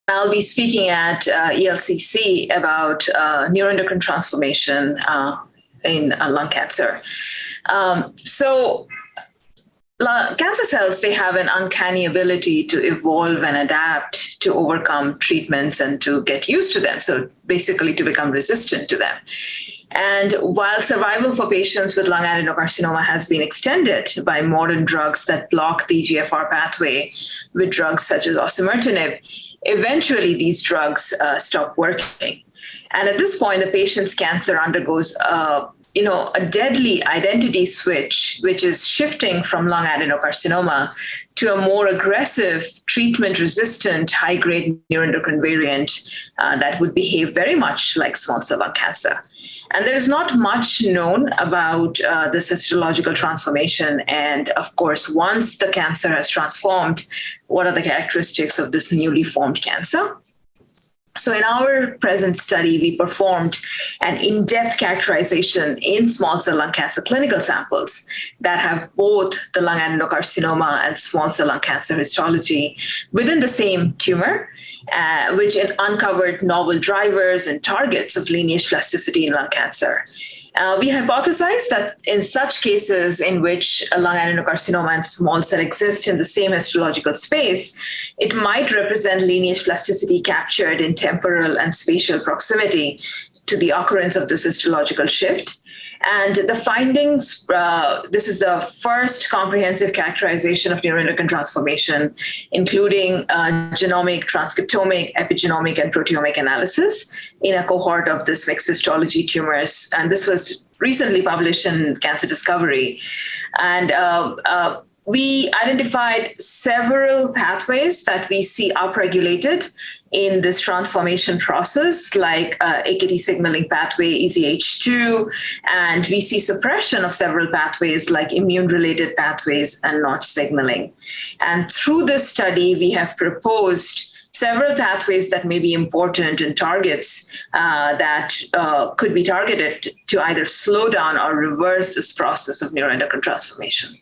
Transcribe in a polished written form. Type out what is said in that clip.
I'll be speaking at ELCC about neuroendocrine transformation in lung cancer. Cancer cells, they have an uncanny ability to evolve and adapt to overcome treatments and to get used to them. So basically to become resistant to them. And while survival for patients with lung adenocarcinoma has been extended by modern drugs that block the EGFR pathway with drugs such as osimertinib, eventually these drugs stop working. And at this point, the patient's cancer undergoes a deadly identity switch, which is shifting from lung adenocarcinoma to a more aggressive, treatment-resistant, high-grade neuroendocrine variant that would behave very much like small cell lung cancer. And there's not much known about this histological transformation. And of course, once the cancer has transformed, what are the characteristics of this newly formed cancer? So in our present study, we performed an in-depth characterization in small cell lung cancer clinical samples that have both the lung adenocarcinoma and small cell lung cancer histology within the same tumor, which uncovered novel drivers and targets of lineage plasticity in lung cancer. We hypothesized that in such cases in which a lung adenocarcinoma and small cell exist in the same histological space, it might represent lineage plasticity captured in temporal and spatial proximity to the occurrence of this histological shift. And the findings, this is the first comprehensive characterization of neuroendocrine transformation, including genomic, transcriptomic, epigenomic, and proteomic analysis in a cohort of this mixed histology tumors. And this was recently published in Cancer Discovery. And we identified several pathways that we see upregulated in this transformation process, like AKT signaling pathway, EZH2, and we see suppression of several pathways like immune-related pathways and Notch signaling. And through this study, we have proposed several pathways that may be important and targets that could be targeted to either slow down or reverse this process of neuroendocrine transformation.